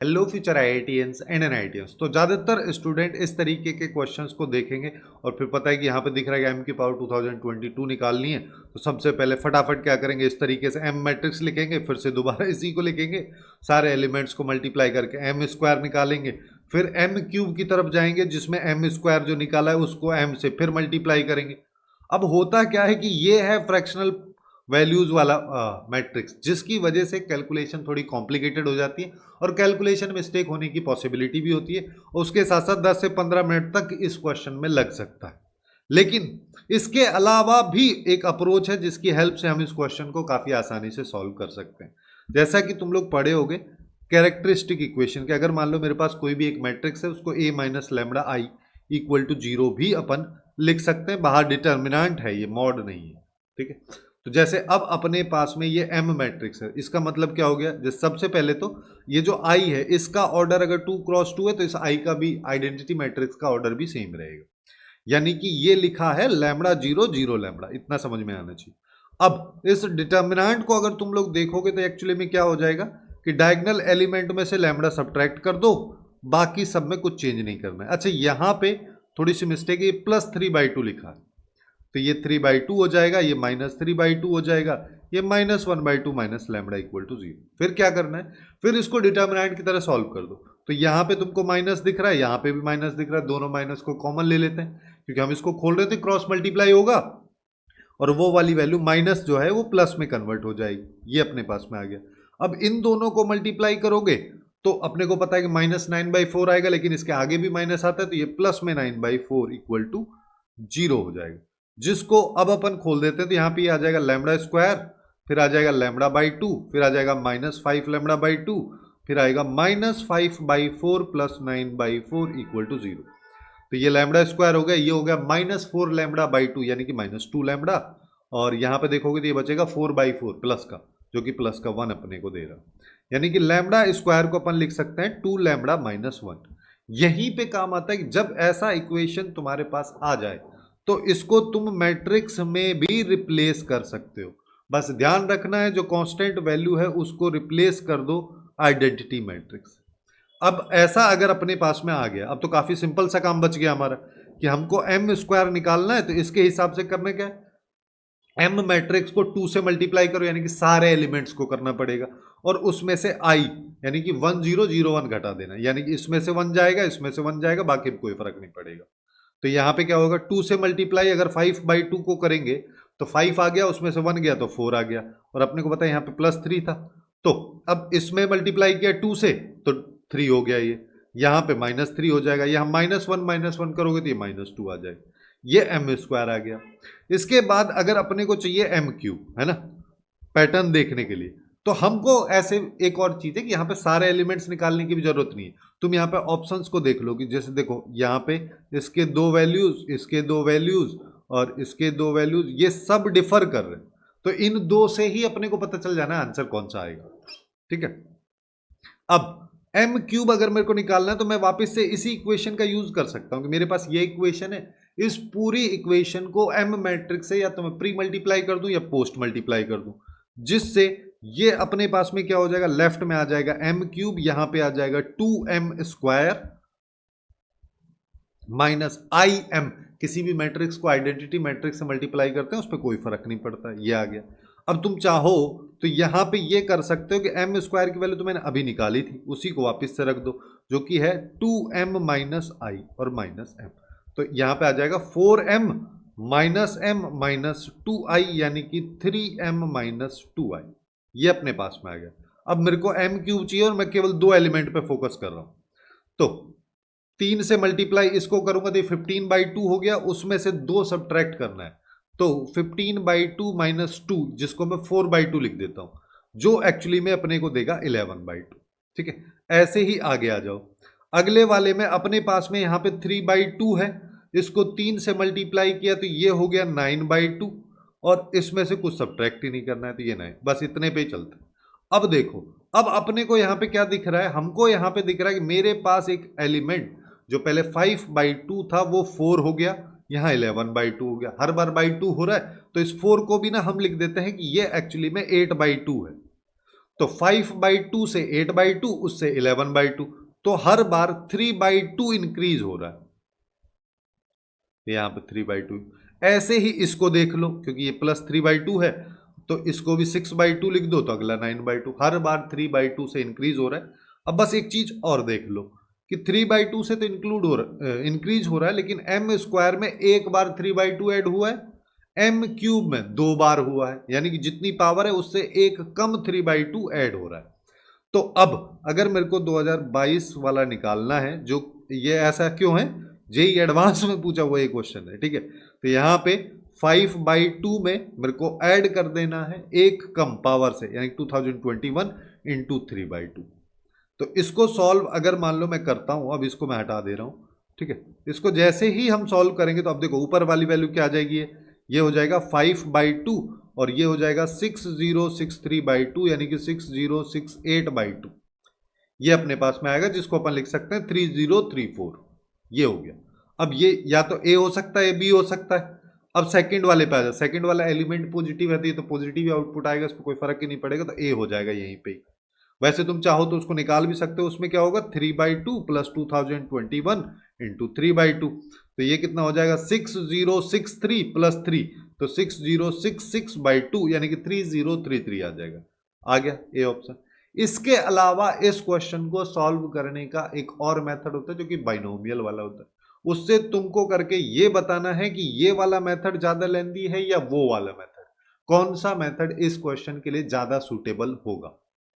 Hello future IITians and NITians. तो ज़्यादातर student इस तरीके के क्वेश्चंस को देखेंगे और फिर पता है कि यहाँ पे दिख रहा है कि एम की पावर 2022 निकालनी है। तो सबसे पहले फटाफट क्या करेंगे, इस तरीके से एम मैट्रिक्स लिखेंगे, फिर से दोबारा इसी को लिखेंगे, सारे एलिमेंट्स को मल्टीप्लाई करके एम स्क्वायर निकालेंगे, फिर एम क्यूब की तरफ जाएंगे जिसमें एम स्क्वायर जो निकाला है उसको एम से फिर मल्टीप्लाई करेंगे। अब होता क्या है कि ये है फ्रैक्शनल वैल्यूज वाला मैट्रिक्स, जिसकी वजह से कैलकुलेशन थोड़ी कॉम्प्लिकेटेड हो जाती है और कैलकुलेशन मिस्टेक होने की पॉसिबिलिटी भी होती है। उसके साथ साथ 10 से 15 मिनट तक इस क्वेश्चन में लग सकता है। लेकिन इसके अलावा भी एक अप्रोच है जिसकी हेल्प से हम इस क्वेश्चन को काफी आसानी से सॉल्व कर सकते हैं। जैसा कि तुम लोग पढ़े होगे कैरेक्टरिस्टिक इक्वेशन के, अगर मान लो मेरे पास कोई भी एक मैट्रिक्स है, उसको a minus lambda I equal to 0 भी अपन लिख सकते हैं। बाहर डिटर्मिनेंट है, ये मॉड नहीं है, ठीक है। तो जैसे अब अपने पास में ये एम मैट्रिक्स है, इसका मतलब क्या हो गया, जैसे सबसे पहले तो ये जो आई है इसका ऑर्डर अगर 2x2 है तो इस आई का भी आइडेंटिटी मैट्रिक्स का ऑर्डर भी सेम रहेगा। यानी कि ये लिखा है लैम्बडा 0 0 लैम्बडा, इतना समझ में आना चाहिए। अब इस डिटर्मिनेंट को अगर तुम लोग देखोगे तो एक्चुअली में क्या हो जाएगा कि डायगोनल एलिमेंट में से लैम्बडा सब्ट्रैक्ट कर दो, बाकी सब में कुछ चेंज नहीं करना है। अच्छा, यहां पे थोड़ी सी मिस्टेक है, ये +3/2 लिखा है, तो ये 3/2 हो जाएगा, ये -3/2 हो जाएगा, ये -1/2 माइनस लैम्बडा इक्वल टू 0। फिर क्या करना है, फिर इसको डिटर्मिनेंट की तरह सॉल्व कर दो। तो यहाँ पे तुमको माइनस दिख रहा है, यहाँ पे भी माइनस दिख रहा है, दोनों माइनस को कॉमन ले लेते हैं क्योंकि हम इसको खोल रहे थे, क्रॉस मल्टीप्लाई होगा और वो वाली वैल्यू माइनस जो है वो प्लस में कन्वर्ट हो जाएगी। ये अपने पास में आ गया। अब इन दोनों को मल्टीप्लाई करोगे तो अपने को पता है कि -9/4 आएगा, लेकिन इसके आगे भी माइनस आता है तो ये प्लस में 9/4 इक्वल टू 0 हो जाएगा, जिसको अब अपन खोल देते हैं। तो यहाँ पे आ जाएगा लैम्बडा स्क्वायर, फिर आ जाएगा लैम्बडा/2, फिर आ जाएगा -5 लैम्बडा/2, फिर आएगा -5/4 प्लस 9/4 इक्वल टू 0। तो ये लैम्बडा स्क्वायर हो गया, ये हो गया -4 लैम्बडा/2 यानी कि -2 लैम्बडा, और यहाँ पे देखोगे तो ये बचेगा 4/4 प्लस का, जो कि प्लस का 1 अपने को दे रहा, यानी कि लैम्बडा स्क्वायर को अपन लिख सकते हैं 2 लैम्बडा -1। यहीं पे काम आता है कि जब ऐसा इक्वेशन तुम्हारे पास आ जाए तो इसको तुम मैट्रिक्स में भी रिप्लेस कर सकते हो। बस ध्यान रखना है जो कांस्टेंट वैल्यू है उसको रिप्लेस कर दो आइडेंटिटी मैट्रिक्स। अब ऐसा अगर अपने पास में आ गया, अब तो काफी सिंपल सा काम बच गया हमारा कि हमको एम स्क्वायर निकालना है। तो इसके हिसाब से करना क्या है, एम मैट्रिक्स को 2 से मल्टीप्लाई करो, यानी कि सारे एलिमेंट्स को करना पड़ेगा, और उसमें से आई यानी कि 1 0 0 1 घटा देना, यानी कि इसमें से 1 जाएगा, इसमें से 1 जाएगा, बाकी कोई फर्क नहीं पड़ेगा। तो यहाँ पे क्या होगा, 2 से मल्टीप्लाई अगर 5/2 को करेंगे तो 5 आ गया, उसमें से 1 गया तो 4 आ गया, और अपने को पता है यहाँ पे +3 था। तो अब इसमें मल्टीप्लाई किया 2 से तो 3 हो गया, ये यहाँ पे -3 हो जाएगा, यहाँ -1 करोगे तो ये -2 आ जाएगा, ये एम स्क्वायर आ गया। इसके बाद अगर अपने को चाहिए एम क्यूब, है ना, पैटर्न देखने के लिए, तो हमको ऐसे एक और चीज है कि यहाँ पे सारे एलिमेंट्स निकालने की भी जरूरत नहीं है। तुम यहाँ पे ऑप्शंस को देख लो कि जैसे देखो यहाँ पे इसके 2 वैल्यूज, इसके 2 वैल्यूज और इसके 2 वैल्यूज, ये सब डिफर कर रहे हैं। तो इन दो से ही अपने को पता चल जाना है आंसर कौन सा आएगा, ठीक है। अब एम क्यूब अगर मेरे को निकालना है तो मैं वापस से इसी इक्वेशन का यूज कर सकता हूं कि मेरे पास ये इक्वेशन है, इस पूरी इक्वेशन को एम मैट्रिक्स से या तो मैं प्री मल्टीप्लाई कर दूं या पोस्ट मल्टीप्लाई कर दूं, जिससे ये अपने पास में क्या हो जाएगा, लेफ्ट में आ जाएगा एम क्यूब, यहां पे आ जाएगा 2m square minus I am. किसी भी मैट्रिक्स को आइडेंटिटी मैट्रिक्स से मल्टीप्लाई करते हैं उस पर कोई फर्क नहीं पड़ता, ये आ गया। अब तुम चाहो तो यहां पे ये कर सकते हो कि एम स्क्वायर की वैल्यू तो मैंने अभी निकाली थी, उसी को वापस से रख दो, जो कि है 2m माइनस आई और माइनस एम। तो यहां पे आ जाएगा 4m minus M minus 2i, यानी कि 3m माइनस 2i। ये अपने पास में आ गया। अब मेरे को एम क्यूब चाहिए और मैं केवल 2 एलिमेंट पे फोकस कर रहा हूं, तो 3 से मल्टीप्लाई इसको करूंगा तो ये 15/2 हो गया, उसमें से 2 सब्ट्रैक्ट करना है, तो 15/2 माइनस 2, जिसको मैं 4/2 लिख देता हूं, जो एक्चुअली में अपने को देगा 11/2, ठीक है। ऐसे ही आगे आ जाओ, अगले वाले में अपने पास में यहां पे 3/2 है, इसको 3 से मल्टीप्लाई किया तो ये हो गया 9/2, और इसमें से कुछ सब्ट्रैक्ट ही नहीं करना है तो ये 9, बस इतने पे ही चलते हैं। अब देखो, अब अपने को यहां पे क्या दिख रहा है, हमको यहां पे दिख रहा है कि मेरे पास एक एलिमेंट जो पहले 5/2 था वो 4 हो गया, यहाँ 11/2 हो गया, हर बार बाई 2 हो रहा है, तो इस 4 को भी ना हम लिख देते हैं कि ये एक्चुअली में 8/2 है। तो 5/2 से 8/2, उससे 11/2, तो हर बार 3/2 इंक्रीज हो रहा है, यहां पे 3/2। ऐसे ही इसको देख लो, क्योंकि ये +3/2 है, तो इसको भी 6/2 लिख दो, तो अगला 9/2, हर बार 3/2 से इंक्रीज हो रहा है। अब बस एक चीज और देख लो कि 3/2 से तो इंक्रीज हो रहा है, लेकिन एम स्क्वायर में एक बार 3/2 ऐड हुआ है, एम क्यूब में 2 बार हुआ है, यानी कि जितनी पावर है उससे एक कम 3/2 ऐड हो रहा है। तो अब अगर मेरे को 2022 वाला निकालना है, जो ये ऐसा क्यों है, जेई एडवांस में पूछा हुआ ये क्वेश्चन है, ठीक है। तो यहां पे 5/2 में मेरे को ऐड कर देना है एक कम पावर से, यानी 2021 इंटू 3/2। तो इसको सॉल्व अगर मान लो मैं करता हूं, अब इसको मैं हटा दे रहा हूं, ठीक है। इसको जैसे ही हम सॉल्व करेंगे तो अब देखो ऊपर वाली वैल्यू क्या आ जाएगी, ये हो जाएगा 5/2 और ये हो जाएगा 6063/2, यानी कि 6068/2। ये अपने पास में आएगा, जिसको अपन लिख सकते हैं 3034। ये हो गया। अब ये या तो ए हो सकता है, बी हो सकता है। अब सेकंड वाले पे आ जाए, सेकंड वाला एलिमेंट पॉजिटिव है तो पॉजिटिव आउटपुट आएगा, इसको कोई फर्क ही नहीं पड़ेगा, तो ए हो जाएगा यहीं पे। वैसे तुम चाहो तो उसको निकाल भी सकते हो, उसमें क्या होगा 3/2 प्लस 2021 इंटू 3/2, तो ये कितना हो जाएगा 6063 प्लस 3, तो 6066/2, यानी कि 3033 आ जाएगा। आ गया ए ऑप्शन। इसके अलावा इस क्वेश्चन को सॉल्व करने का एक और मेथड होता है, जो कि बाइनोमियल वाला होता है। उससे तुमको करके ये बताना है कि ये वाला मेथड ज्यादा लेंदी है या वो वाला मेथड, कौन सा मेथड इस क्वेश्चन के लिए ज्यादा सूटेबल होगा।